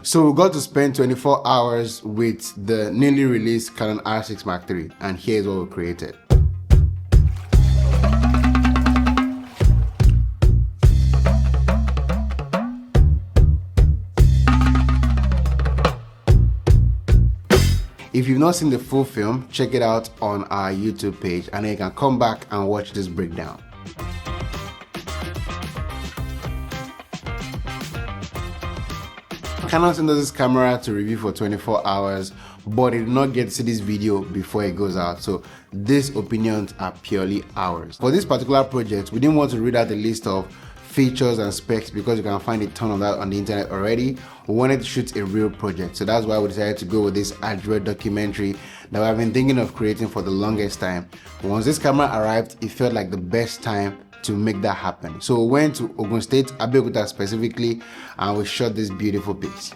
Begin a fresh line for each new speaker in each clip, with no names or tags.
So we got to spend 24 hours with the newly released Canon R6 III, and here's what we created. If you've not seen the full film, check it out on our YouTube page, and then you can come back and watch this breakdown. Canon sent us this camera to review for 24 hours, but it did not get to see this video before it goes out, so these opinions are purely ours. For this particular project, we didn't want to read out the list of features and specs because you can find a ton of that on the internet already. We wanted to shoot a real project, so that's why we decided to go with this Adire documentary that we've been thinking of creating for the longest time. Once this camera arrived, it felt like the best time to make that happen. So we went to Ogun State, Abeokuta specifically, and we shot this beautiful piece.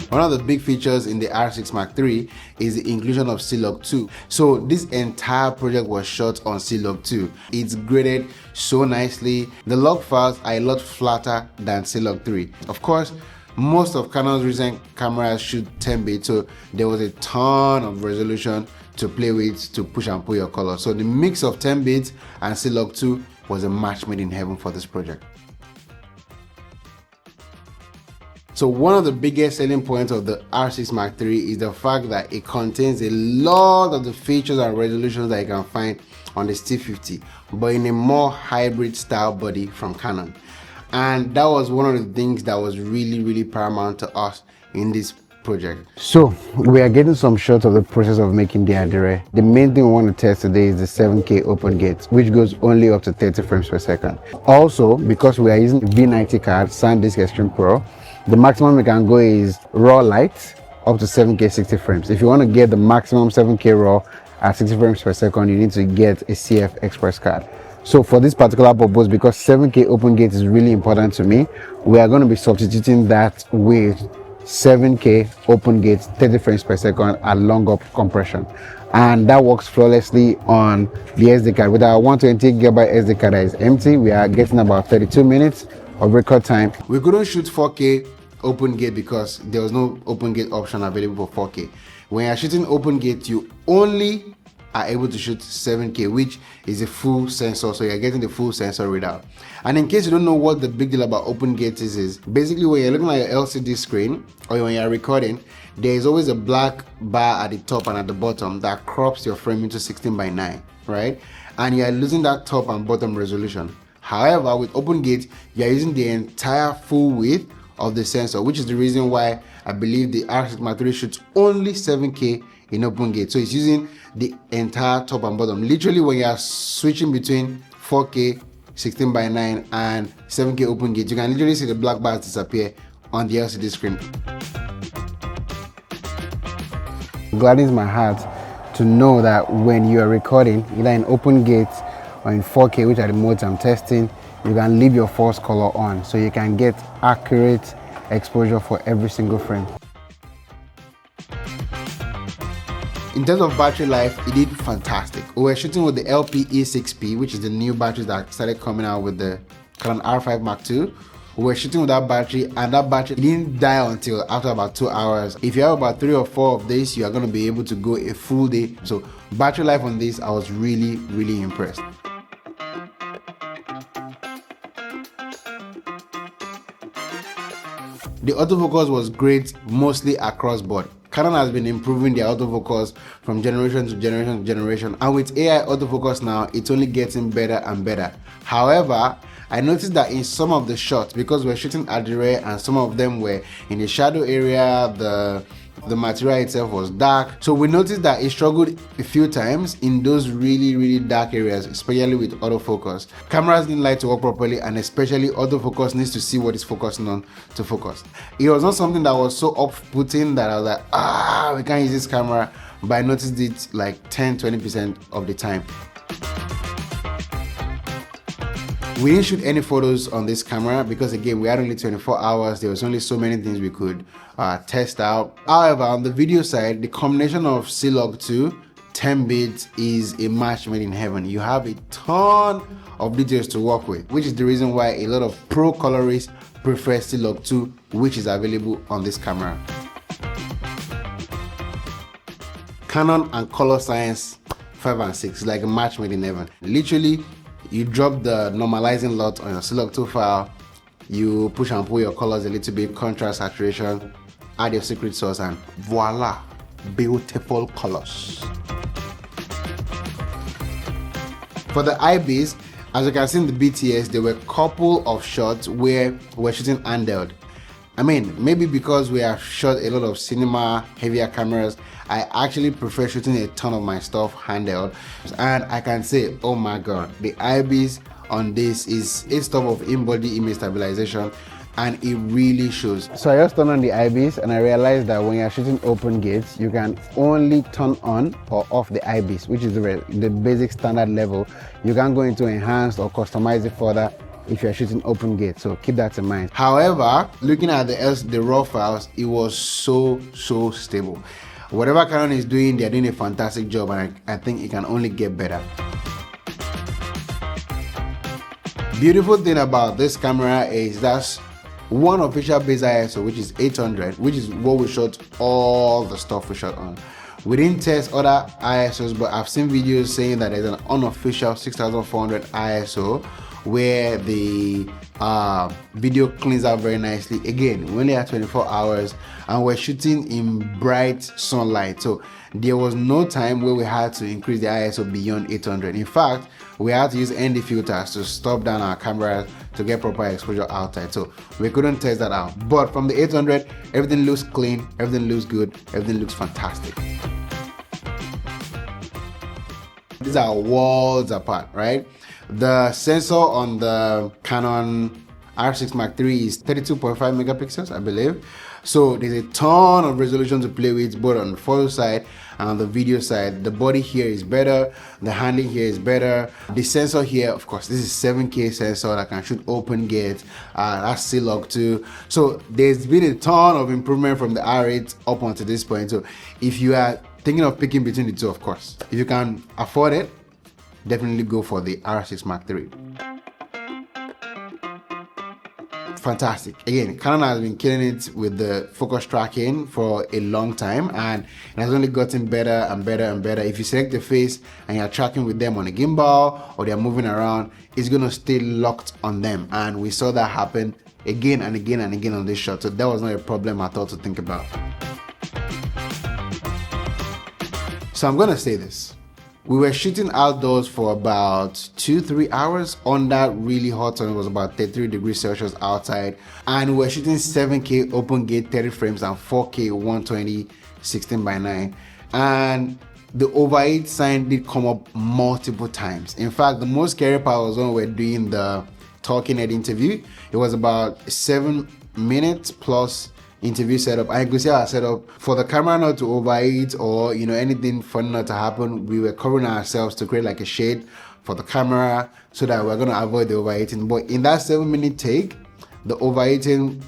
One of the big features in the R6 III is the inclusion of C-Log 2. So this entire project was shot on C-Log 2. It's graded so nicely. The log files are a lot flatter than C-Log 3. Of course, most of Canon's recent cameras shoot 10-bit, so there was a ton of resolution to play with to push and pull your color. So the mix of 10-bit and C-Log 2 was a match made in heaven for this project. So one of the biggest selling points of the R6 III is the fact that it contains a lot of the features and resolutions that you can find on the T50, but in a more hybrid style body from Canon. And that was one of the things that was really paramount to us in this project. So we are getting some shots of the process of making the Adire. The main thing we want to test today is the 7K open gate, which goes only up to 30 frames per second. Also, because we are using V90 card SanDisk Extreme Pro, the maximum we can go is raw light up to 7K 60 frames. If you want to get the maximum 7K raw at 60 frames per second, you need to get a CF Express card. So for this particular purpose, because 7K open gate is really important to me, we are going to be substituting that with 7K open gate 30 frames per second at long up compression, and that works flawlessly on the SD card. With our 128GB SD card that is empty, we are getting about 32 minutes of record time. We couldn't shoot 4K open gate because there was no open gate option available for 4K. When you're shooting open gate, you only are able to shoot 7K, which is a full sensor, so you're getting the full sensor readout. And in case you don't know what the big deal about open gate is basically when you're looking at your LCD screen or when you're recording, there is always a black bar at the top and at the bottom that crops your frame into 16:9, right? And you're losing that top and bottom resolution. However, with open gate, you're using the entire full width of the sensor, which is the reason why I believe the R6 III shoots only 7K in open gate. So it's using the entire top and bottom. Literally, when you're switching between 4K 16:9 and 7K open gate, you can literally see the black bars disappear on the LCD screen. It gladdens my heart to know that when you are recording, either in open gate or in 4K, which are the modes I'm testing, you can leave your force color on so you can get accurate exposure for every single frame. In terms of battery life, it did fantastic. We were shooting with the LPE6P, which is the new battery that started coming out with the Canon R5 Mark II. We were shooting with that battery, and that battery didn't die until after about 2 hours. If you have about 3 or 4 of this, you are going to be able to go a full day. So battery life on this, I was really impressed. The autofocus was great mostly across board. Canon has been improving their autofocus from generation to generation, and with AI autofocus now, it's only getting better and better. However, I noticed that in some of the shots, because we're shooting Adire and some of them were in the shadow area, the material itself was dark, so we noticed that it struggled a few times in those really dark areas, especially with autofocus. Cameras didn't like to work properly, and especially autofocus needs to see what it's focusing on to focus. It was not something that was so off-putting that I was like, we can't use this camera, but I noticed it like 10-20% of the time. We didn't shoot any photos on this camera because, again, we had only 24 hours. There was only so many things we could test out. However, on the video side, the combination of C-Log 2, 10-bit is a match made in heaven. You have a ton of details to work with, which is the reason why a lot of pro colorists prefer C-Log 2, which is available on this camera. Canon and color science 5 and 6 is like a match made in heaven. Literally, you drop the normalizing lot on your C-Log 2 file, you push and pull your colors a little bit, contrast, saturation, add your secret sauce, and voila, beautiful colors. For the IBs, as you can see in the BTS, there were a couple of shots where we're shooting handheld. I mean, maybe because we have shot a lot of cinema heavier cameras, I actually prefer shooting a ton of my stuff handheld. And I can say, oh my god, the IBs on this is a stuff of in-body image stabilization, and it really shows. So I just turned on the IBs and I realized that when you're shooting open gates, you can only turn on or off the IBs, which is the basic standard level. You can't go into enhanced or customize it further if you're shooting open gates, so keep that in mind. However, looking at the raw files, it was so stable. Whatever Canon is doing, they're doing a fantastic job, and I think it can only get better. Beautiful thing about this camera is that's one official base ISO, which is 800, which is what we shot all the stuff we shot on. We didn't test other ISOs, but I've seen videos saying that there's an unofficial 6400 ISO where the video cleans out very nicely. Again, we only had 24 hours and we're shooting in bright sunlight, so there was no time where we had to increase the ISO beyond 800. In fact, we had to use ND filters to stop down our cameras to get proper exposure outside, so we couldn't test that out. But from the 800, everything looks clean, everything looks good, everything looks fantastic. These are worlds apart, right? The sensor on the Canon R6 Mark III is 32.5 megapixels, I believe. So there's a ton of resolution to play with, both on the photo side and on the video side. The body here is better, the handling here is better. The sensor here, of course, this is 7K sensor that can shoot open gates. That's C-Log 2. So there's been a ton of improvement from the R8 up until this point. So if you are thinking of picking between the two, of course, if you can afford it, definitely go for the R6 Mark III. Fantastic. Again, Canon has been killing it with the focus tracking for a long time, and it has only gotten better and better and better. If you select the face and you're tracking with them on a gimbal or they're moving around, it's going to stay locked on them, and we saw that happen again and again and again on this shot, so that was not a problem at all to think about. So I'm going to say this. We were shooting outdoors for about 2-3 hours under really hot sun. It was about 33 degrees Celsius outside, and we were shooting 7K open gate 30 frames and 4K 120 16:9, and the overheat sign did come up multiple times. In fact, the most scary part was when we were doing the talking head interview. It was about 7 minutes plus interview setup. I could see our setup for the camera not to overheat or anything funny not to happen. We were covering ourselves to create like a shade for the camera so that we're going to avoid the overheating. But in that 7-minute take, the overheating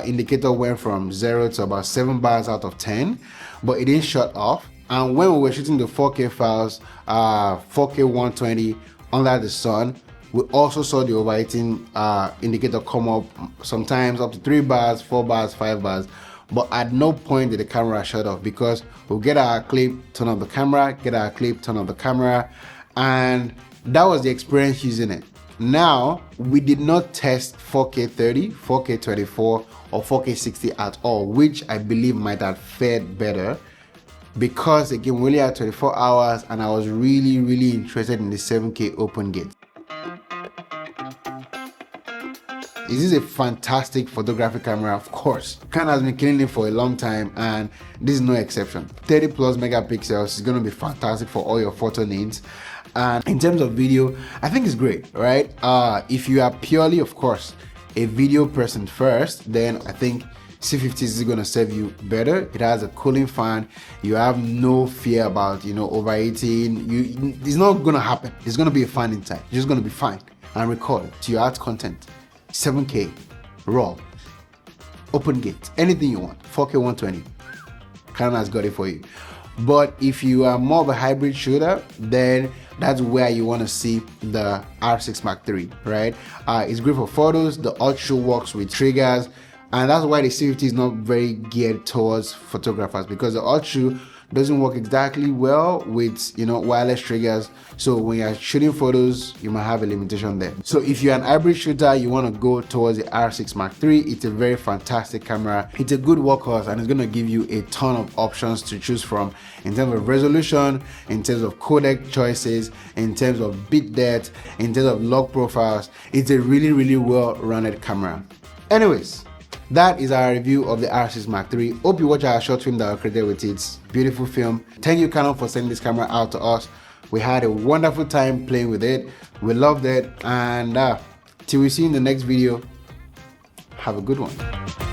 indicator went from 0 to about 7 bars out of 10, but it didn't shut off. And when we were shooting the 4K files, 4K 120 under the sun, we also saw the overheating indicator come up, sometimes up to 3 bars, 4 bars, 5 bars. But at no point did the camera shut off, because we'll get our clip, turn off the camera, get our clip, turn off the camera, and that was the experience using it. Now, we did not test 4K 30, 4K 24, or 4K 60 at all, which I believe might have fared better, because again, we only had 24 hours and I was really interested in the 7K open gate. This is a fantastic photographic camera, of course. Canon has been killing it for a long time, and this is no exception. 30 plus megapixels is going to be fantastic for all your photo needs. And in terms of video, I think it's great, right? If you are purely, of course, a video person first, then I think C50 is going to serve you better. It has a cooling fan. You have no fear about overheating. It's not going to happen. It's going to be a fan inside. You're just going to be fine and record to your art content. 7K, raw, open gate, anything you want, 4K 120. Canon has got it for you. But if you are more of a hybrid shooter, then that's where you want to see the R6 Mark III, right? It's great for photos. The ultra works with triggers, and that's why the C50 is not very geared towards photographers, because the ultra doesn't work exactly well with, you know, wireless triggers. So when you're shooting photos, you might have a limitation there. So if you're an hybrid shooter, you want to go towards the R6 Mark III. It's a very fantastic camera. It's a good workhorse, and it's going to give you a ton of options to choose from in terms of resolution, in terms of codec choices, in terms of bit depth, in terms of log profiles. It's a really well-rounded camera. Anyways, that is our review of the R6 Mark III. Hope you watch our short film that I created with it. Beautiful film. Thank you, Canon, for sending this camera out to us. We had a wonderful time playing with it. We loved it. And till we see you in the next video, have a good one.